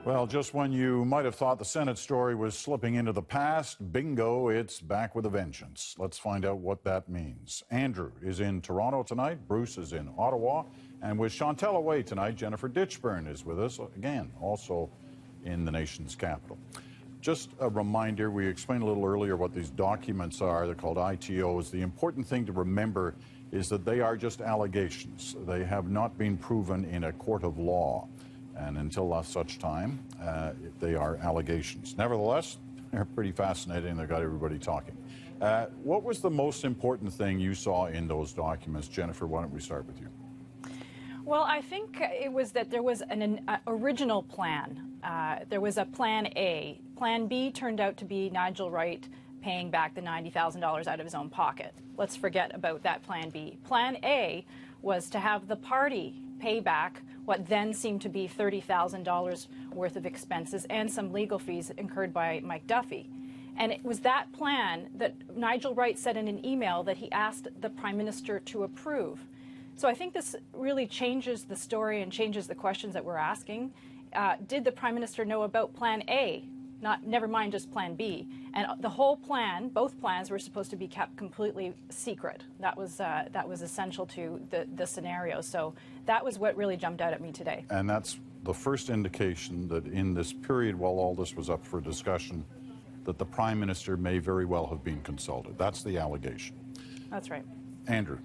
Well, just when you might have thought the Senate story was slipping into the past, bingo, it's back with a vengeance. Let's find out what that means. Andrew is in Toronto tonight, Bruce is in Ottawa, and with Chantal away tonight, Jennifer Ditchburn is with us, again, also in the nation's capital. Just a reminder, we explained a little earlier what these documents are. They're called ITOs. The important thing to remember is that they are just allegations. They have not been proven in a court of law. And until such time, they are allegations. Nevertheless, they're pretty fascinating. They've got everybody talking. What was the most important thing you saw in those documents? Jennifer, why don't we start with you? Well, I think it was that there was an original plan. There was a plan A. Plan B turned out to be Nigel Wright paying back the $90,000 out of his own pocket. Let's forget about that plan B. Plan A was to have the party pay back what then seemed to be $30,000 worth of expenses and some legal fees incurred by Mike Duffy. And it was that plan that Nigel Wright said in an email that he asked the Prime Minister to approve. So I think this really changes the story and changes the questions that we're asking. Did the Prime Minister know about Plan A? Never mind just Plan B. And the whole plan, both plans, were supposed to be kept completely secret. That was essential to the scenario. So that was what really jumped out at me today. And that's the first indication that in this period while all this was up for discussion, that the Prime Minister may very well have been consulted. That's the allegation. That's right. Andrew.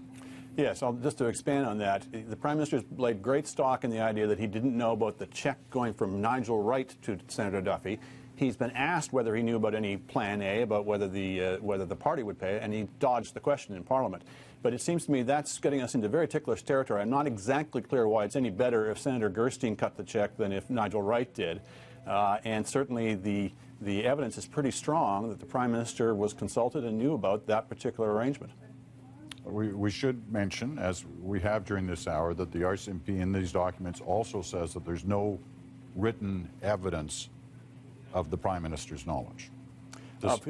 Yes, just to expand on that, the Prime Minister's laid great stock in the idea that he didn't know about the check going from Nigel Wright to Senator Duffy. He's been asked whether he knew about any Plan A, about whether the party would pay, and he dodged the question in Parliament. But it seems to me that's getting us into very ticklish territory. I'm not exactly clear why it's any better if Senator Gerstein cut the check than if Nigel Wright did. And certainly the evidence is pretty strong that the Prime Minister was consulted and knew about that particular arrangement. We should mention, as we have during this hour, that the RCMP in these documents also says that there's no written evidence of the Prime Minister's knowledge. Of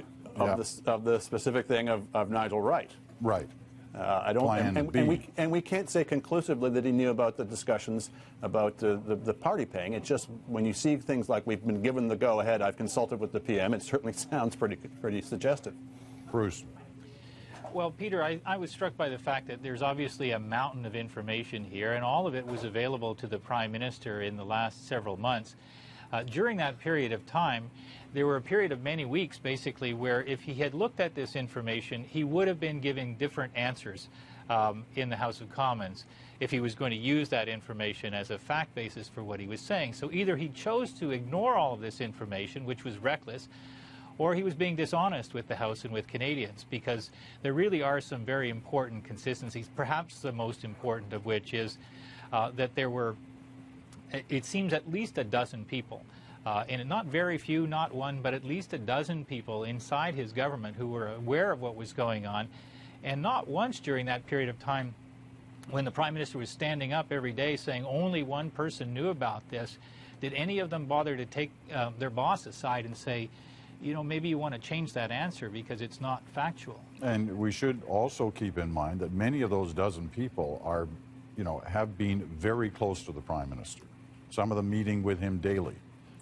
the specific thing of Nigel Wright. Right. I don't, and we can't say conclusively that he knew about the discussions about the party paying. It's just when you see things like we've been given the go-ahead, I've consulted with the PM, it certainly sounds pretty suggestive. Bruce. Well, Peter, I was struck by the fact that there's obviously a mountain of information here, and all of it was available to the Prime Minister in the last several months. During that period of time, there were a period of many weeks, basically, where if he had looked at this information, he would have been giving different answers in the House of Commons if he was going to use that information as a fact basis for what he was saying. So either he chose to ignore all of this information, which was reckless, or he was being dishonest with the House and with Canadians, because there really are some very important consistencies, perhaps the most important of which is that there were, it seems, at least a dozen people, and not very few, not one, but at least a dozen people inside his government who were aware of what was going on. And not once during that period of time when the Prime Minister was standing up every day saying only one person knew about this, did any of them bother to take their boss aside and say, you know, maybe you want to change that answer because it's not factual. And we should also keep in mind that many of those dozen people are, have been very close to the Prime Minister. Some of them meeting with him daily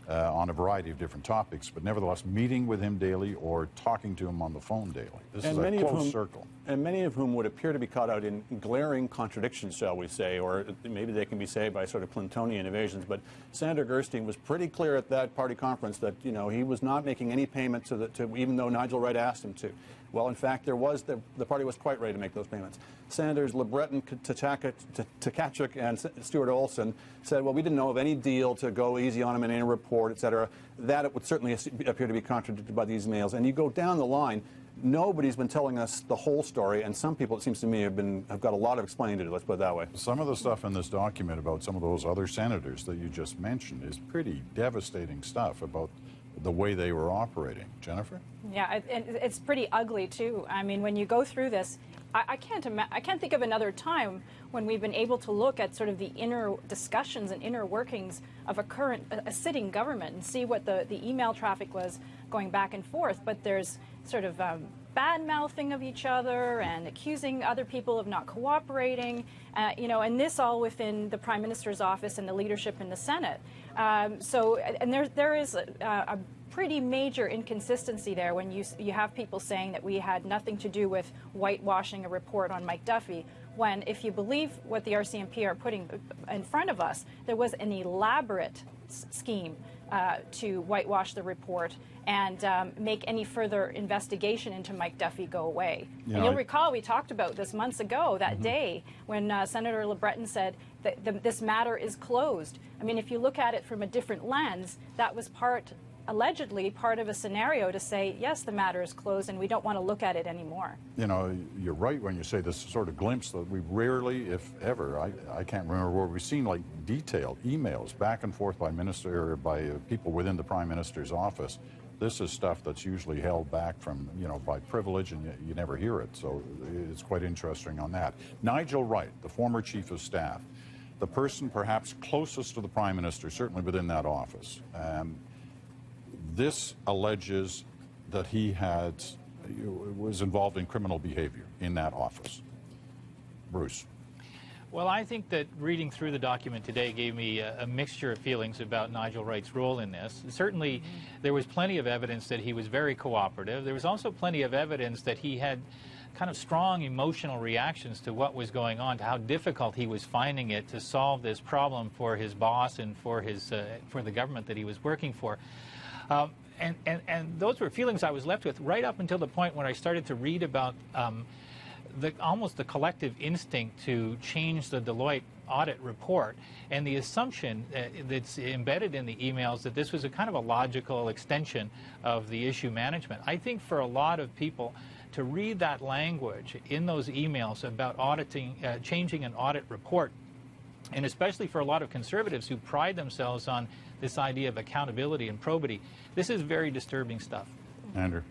on a variety of different topics, but nevertheless meeting with him daily or talking to him on the phone daily. This is a close circle. And many of whom would appear to be caught out in glaring contradictions, shall we say, or maybe they can be saved by sort of Clintonian evasions. But Senator Gerstein was pretty clear at that party conference that, he was not making any payment to even though Nigel Wright asked him to. Well, in fact, the party was quite ready to make those payments. Senators LeBreton, Tkachuk, and Stuart Olson said, well, we didn't know of any deal to go easy on him in any report, et cetera. That it would certainly appear to be contradicted by these emails. And you go down the line, nobody's been telling us the whole story, and some people, it seems to me, have got a lot of explaining to do, let's put it that way. Some of the stuff in this document about some of those other senators that you just mentioned is pretty devastating stuff about the way they were operating. Jennifer? Yeah, it's pretty ugly, too. I mean, when you go through this, I can't think of another time when we've been able to look at sort of the inner discussions and inner workings of a sitting government and see what the email traffic was going back and forth. But there's sort of bad-mouthing of each other and accusing other people of not cooperating, you know, and this all within the Prime Minister's office and the leadership in the Senate. And there is a pretty major inconsistency there when you have people saying that we had nothing to do with whitewashing a report on Mike Duffy, when, if you believe what the RCMP are putting in front of us, there was an elaborate scheme to whitewash the report and make any further investigation into Mike Duffy go away. And you'll recall we talked about this months ago, that day, when Senator LeBreton said that this matter is closed. I mean, if you look at it from a different lens, that was allegedly part of a scenario to say, yes, the matter is closed and we don't want to look at it anymore. You know, you're right when you say this sort of glimpse that we rarely, if ever, I can't remember where we've seen like detailed emails back and forth by people within the Prime Minister's office. This is stuff that's usually held back from, you know, by privilege, and you never hear it. So it's quite interesting on that. Nigel Wright, the former Chief of Staff, the person perhaps closest to the Prime Minister, certainly within that office. This alleges that he was involved in criminal behavior in that office. Bruce. Well, I think that reading through the document today gave me a mixture of feelings about Nigel Wright's role in this. Certainly, there was plenty of evidence that he was very cooperative. There was also plenty of evidence that he had kind of strong emotional reactions to what was going on, to how difficult he was finding it to solve this problem for his boss and for the government that he was working for. And those were feelings I was left with right up until the point when I started to read about almost the collective instinct to change the Deloitte audit report and the assumption that's embedded in the emails that this was a kind of a logical extension of the issue management. I think for a lot of people to read that language in those emails about changing an audit report, and especially for a lot of conservatives who pride themselves on this idea of accountability and probity, this is very disturbing stuff. Andrew.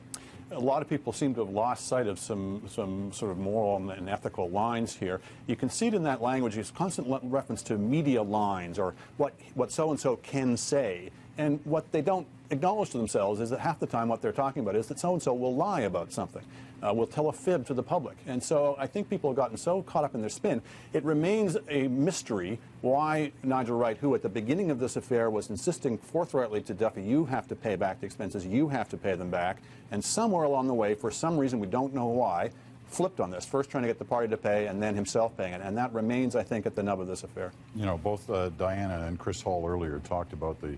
A lot of people seem to have lost sight of some sort of moral and ethical lines here. You can see it in that language. It's constant reference to media lines or what so-and-so can say. And what they don't acknowledge to themselves is that half the time what they're talking about is that so-and-so will lie about something, will tell a fib to the public. And so I think people have gotten so caught up in their spin, it remains a mystery why Nigel Wright, who at the beginning of this affair was insisting forthrightly to Duffy, you have to pay back the expenses, you have to pay them back, and somewhere along the way, for some reason we don't know why, flipped on this, first trying to get the party to pay and then himself paying it. And that remains, I think, at the nub of this affair. You know, both Diana and Chris Hall earlier talked about the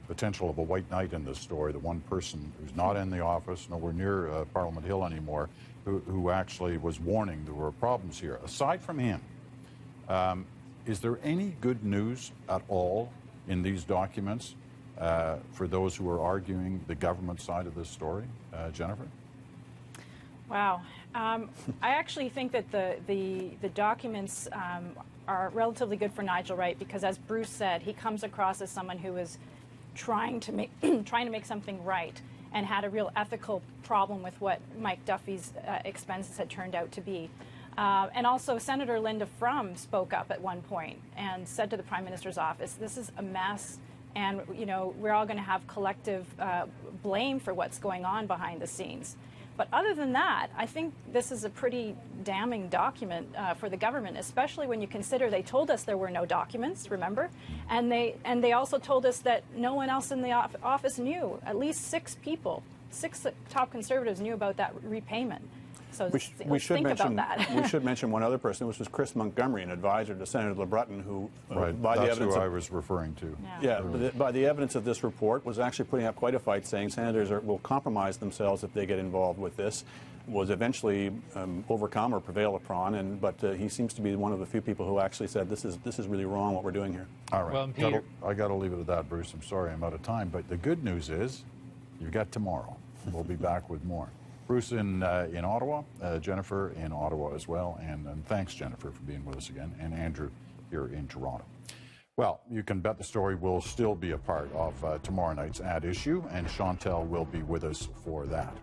potential of a white knight in this story, the one person who's not in the office, nowhere near Parliament Hill anymore, who actually was warning there were problems here. Aside from him, is there any good news at all in these documents for those who are arguing the government side of this story? Jennifer? Wow. I actually think that the documents are relatively good for Nigel Wright because, as Bruce said, he comes across as someone who is trying to make something right and had a real ethical problem with what Mike Duffy's expenses had turned out to be. And also, Senator Linda Frum spoke up at one point and said to the Prime Minister's office, this is a mess, and you know, we're all going to have collective blame for what's going on behind the scenes. But other than that, I think this is a pretty damning document for the government, especially when you consider they told us there were no documents, remember? And they also told us that no one else in the office knew. At least 6 people, 6 top conservatives knew about that repayment. So we should mention that. We should mention one other person, which was Chris Montgomery, an advisor to Senator LeBreton, who, right. by That's the evidence who I was referring to. By the evidence of this report, was actually putting up quite a fight, saying senators will compromise themselves if they get involved with this. Was eventually overcome or prevailed upon, but he seems to be one of the few people who actually said this is really wrong what we're doing here. All right, well, Peter, I got to leave it at that, Bruce. I'm sorry I'm out of time, but the good news is you've got tomorrow. We'll be back with more. Bruce in Ottawa, Jennifer in Ottawa as well, and thanks, Jennifer, for being with us again, and Andrew here in Toronto. Well, you can bet the story will still be a part of tomorrow night's Ad Issue, and Chantel will be with us for that.